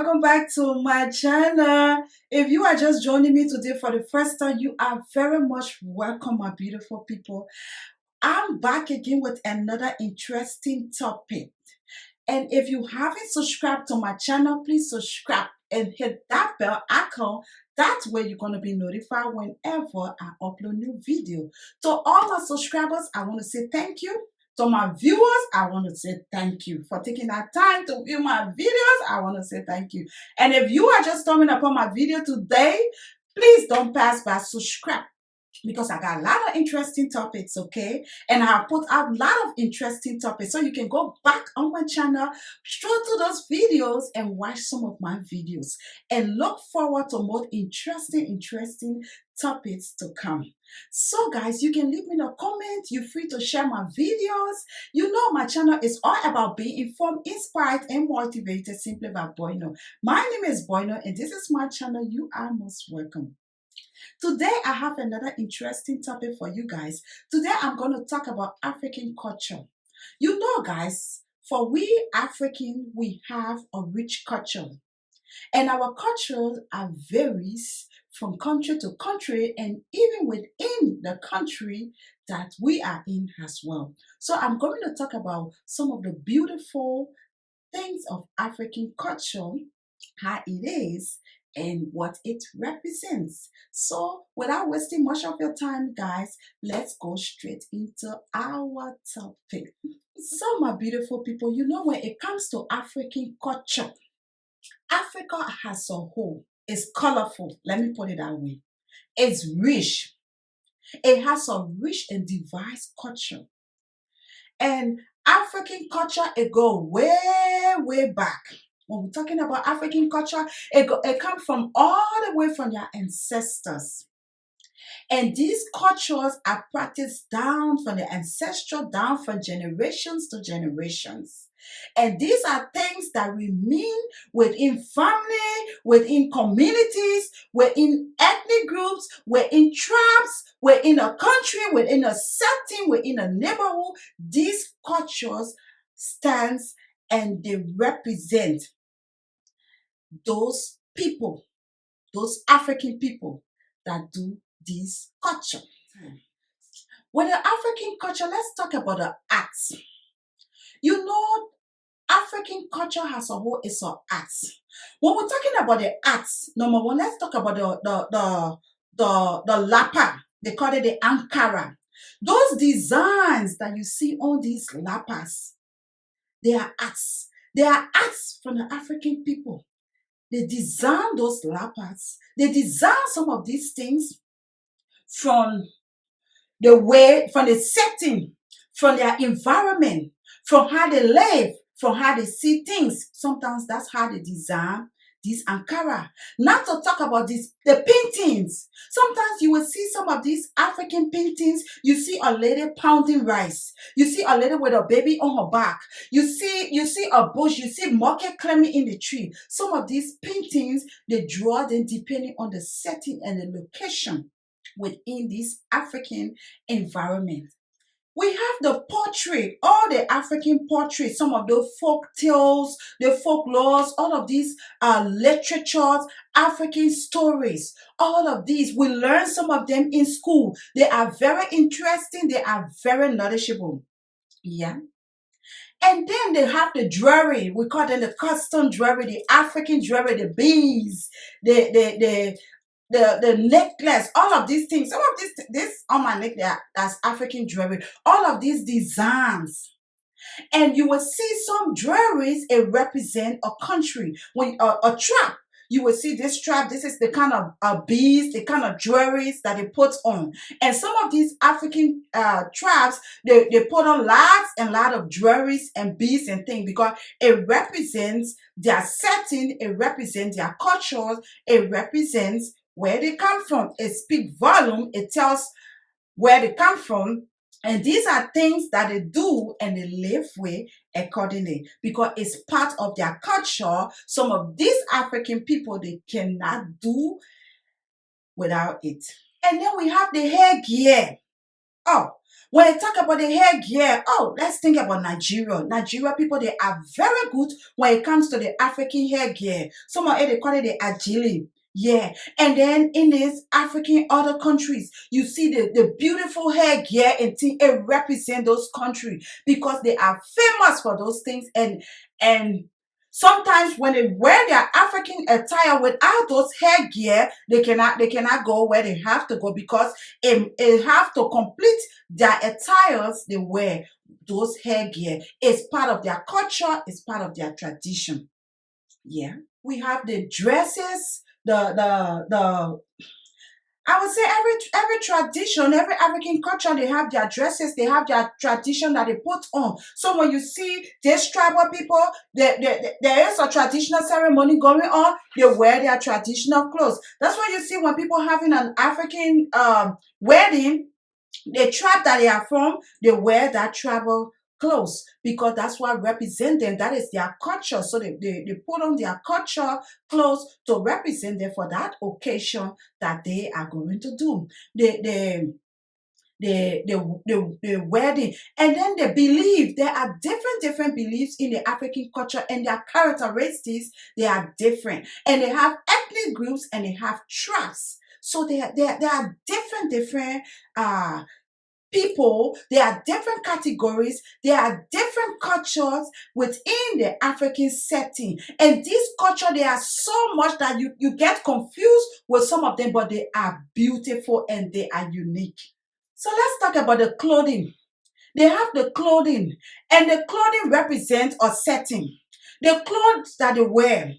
welcome back to my channel. If you are just joining me today for the first time, you are very much welcome, my beautiful people. I'm back again with another interesting topic. And if you haven't subscribed to my channel, please subscribe and hit that bell icon. That's where you're going to be notified whenever I upload new video. To all my subscribers, I want to say thank you. To my viewers, I want to say thank you for taking that time to view my videos. I want to say thank you. And if you are just coming upon my video today, please don't pass by subscribe, because I got a lot of interesting topics, okay? And I have put out a lot of interesting topics. So you can go back on my channel, scroll to those videos and watch some of my videos. And look forward to more interesting topics to come. So guys, you can leave me a comment. You're free to share my videos. You know my channel is all about being informed, inspired, and motivated simply by Boino. My name is Boino and this is my channel. You are most welcome. Today, I have another interesting topic for you guys. Today, I'm going to talk about African culture. You know, guys, for we African, we have a rich culture. And our culture are varies from country to country and even within the country that we are in as well. So I'm going to talk about some of the beautiful things of African culture, how it is, and what it represents. So without wasting much of your time, guys, let's go straight into our topic. So my beautiful people, you know, when it comes to African culture, Africa as a whole is colorful. Let me put it that way. It's rich. It has a rich and diverse culture. And African culture, it goes way back. When we're talking about African culture, it comes from all the way from your ancestors. And these cultures are practiced down from the ancestral, down from generations to generations. And these are things that remain within family, within communities, within ethnic groups, within tribes, within a country, within a setting, within a neighborhood. These cultures stands and they represent those people, those African people that do this culture. With the African culture, let's talk about the arts. You know, African culture as a whole is an arts. When we're talking about the arts, number one, let's talk about the lapa. They call it the Ankara. Those designs that you see on these lapas, they are arts. They are arts from the African people. They design those lapas. They design some of these things from the way, from the setting, from their environment, from how they live, from how they see things. Sometimes that's how they design these Ankara. Not to talk about the paintings. Sometimes you will see some of these African paintings. You see a lady pounding rice. You see a lady with a baby on her back. You see a bush. You see monkey climbing in the tree. Some of these paintings, they draw them depending on the setting and the location within this African environment. We have the portrait, all the African portraits, some of the folk tales, the folklores, all of these literatures, African stories, all of these. We learn some of them in school. They are very interesting. They are very nourishable. Yeah. And then they have the jewelry. We call them the custom jewelry, the African jewelry, the beads, the necklace, all of these things. Some of this on my neck, that's African jewelry. All of these designs. And you will see some jewelries, it represent a country. When a tribe, you will see this tribe, this is the kind of beads, the kind of jewelries that they put on. And some of these African tribes, they put on lots and lots of jewelries and beads and things because it represents their setting, it represents their cultures, it represents where they come from. It speaks volume. It tells where they come from. And these are things that they do and they live with accordingly because it's part of their culture. Some of these African people, they cannot do without it. And then we have the hair gear. Oh, When you talk about the hairgear, oh, let's think about Nigeria. Nigeria people, they are very good when it comes to the African hairgear. Some of it, they call it the agili. Yeah. And then in these African other countries, you see the beautiful hairgear and thing, it represent those countries because they are famous for those things. And sometimes when they wear their African attire without those hairgear, they cannot go where they have to go because it have to complete their attires they wear. Those hairgear is part of their culture, it's part of their tradition. Yeah. We have the dresses, the I would say every tradition, every African culture, they have their dresses, they have their tradition that they put on. So when you see these tribal people, there is a traditional ceremony going on, they wear their traditional clothes. That's why you see when people having an African wedding, the tribe that they are from, they wear that tribal clothes because that's what represent them. That is their culture. So they put on their culture clothes to represent them for that occasion that they are going to do. The wedding. And then they believe there are different beliefs in the African culture and their characteristics, they are different. And they have ethnic groups and they have tribes. So there are different people, there are different categories, there are different cultures within the African setting. And this culture, they are so much that you get confused with some of them, but they are beautiful and they are unique. So let's talk about the clothing. They have the clothing, and the clothing represents a setting. The clothes that they wear.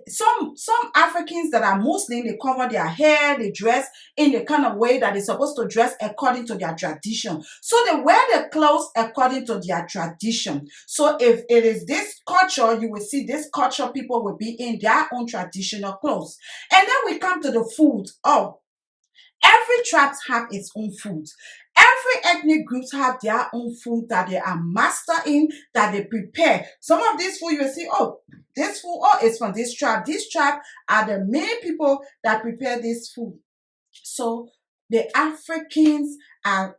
Some Africans that are Muslim, they cover their hair, they dress in the kind of way that they're supposed to dress according to their tradition. So they wear the clothes according to their tradition. So if it is this culture, you will see this culture people will be in their own traditional clothes. And then we come to the food. Oh, every tribe have its own food. Every ethnic groups have their own food that they are master in, that they prepare. Some of this food you will see, oh, this food, oh, is from this tribe. This tribe are the main people that prepare this food. So the Africans are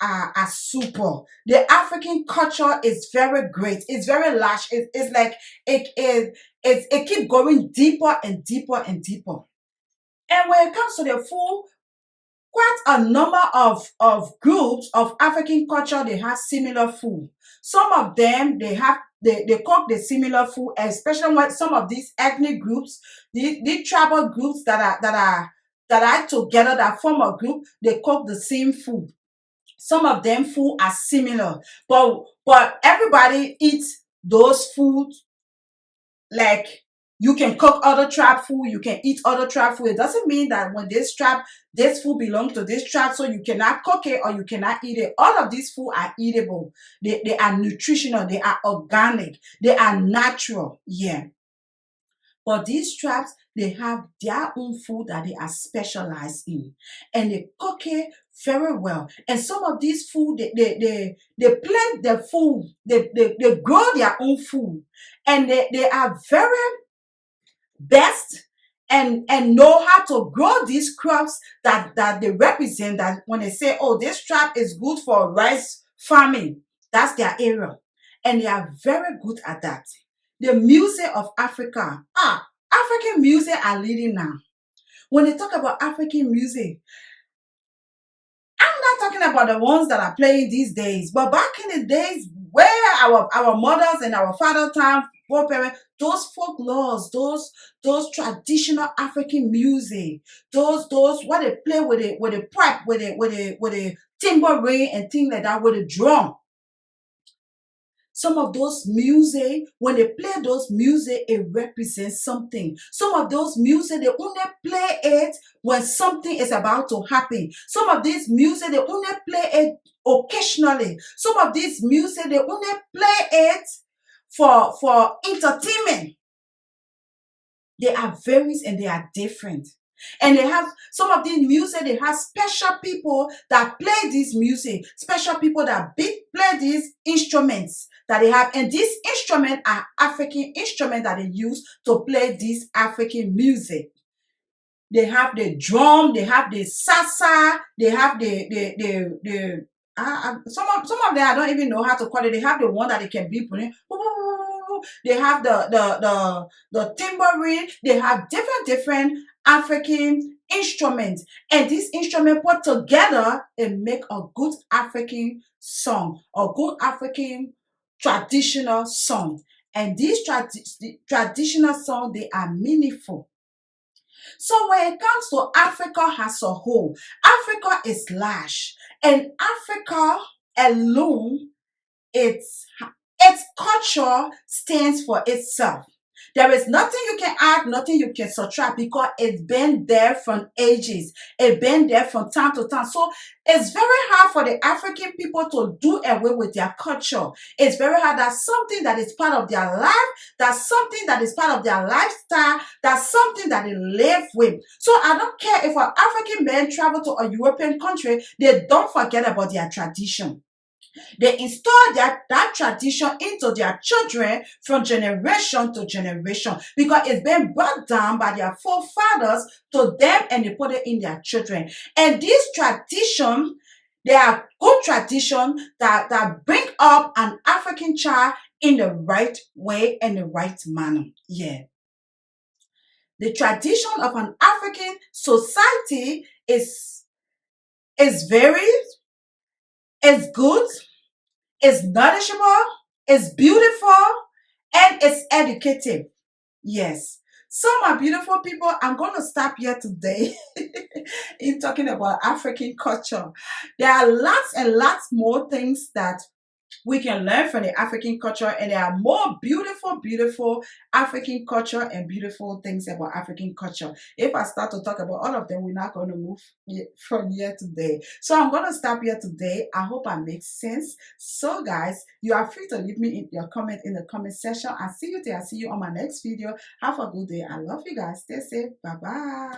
super. The African culture is very great. It's very large. It's like it keep going deeper and deeper and deeper. And when it comes to the food, quite a number of groups of African culture, they have similar food. Some of them, they cook the similar food, especially when some of these ethnic groups, the tribal groups that are together, that form a group, they cook the same food. Some of them food are similar, but everybody eats those food. Like, you can cook other tribe food, you can eat other tribe food. It doesn't mean that when this food belongs to this tribe, so you cannot cook it or you cannot eat it. All of these food are eatable. They are nutritional, they are organic, they are natural. Yeah. But these tribes, they have their own food that they are specialized in. And they cook it very well. And some of these food, they plant their food, they grow their own food. And they are very best and know how to grow these crops that they represent. That when they say, oh, this tribe is good for rice farming, that's their area. And they are very good at that. The music of Africa, African music are leading now. When they talk about African music, I'm not talking about the ones that are playing these days, but back in the days where our mothers and our father time, foreparents, those folklores, those traditional African music, those what they play with the pipe, with the tambourine and things like that, with the drum. Some of those music, when they play those music, it represents something. Some of those music, they only play it when something is about to happen. Some of these music, they only play it occasionally. Some of these music, they only play it for entertainment. They are various and they are different. And they have some of these music, they have special people that play this music, special people that play these instruments that they have. And these instruments are African instruments that they use to play this African music. They have the drum, they have the sasa, they have the some of them I don't even know how to call it. They have the one that they can beep on it. They have the tambourine. They have different African instruments, and these instruments put together and make a good African song, a good African traditional song. And these traditional songs, they are meaningful. So when it comes to Africa as a whole, Africa is large, and Africa alone, its culture stands for itself. There is nothing you can add, nothing you can subtract, because it's been there from ages. It's been there from time to time. So it's very hard for the African people to do away with their culture. It's very hard. That's something that is part of their life. That's something that is part of their lifestyle. That's something that they live with. So I don't care if an African man travel to a European country, they don't forget about their tradition. They install that tradition into their children from generation to generation, because it's been brought down by their forefathers to them, and they put it in their children. And this tradition, they are good tradition that bring up an African child in the right way and the right manner. Yeah. The tradition of an African society is very, is good, it's nourishable, it's beautiful, and it's educative. Yes. So, my beautiful people, I'm going to stop here today in talking about African culture. There are lots and lots more things that we can learn from the African culture, and there are more beautiful African culture and beautiful things about African culture. If I start to talk about all of them, we're not going to move from here today. So I'm going to stop here today. I hope I make sense. So guys, you are free to leave me your comment in the comment section. I'll see you there. I'll see you on my next video. Have a good day. I love you guys. Stay safe. Bye bye.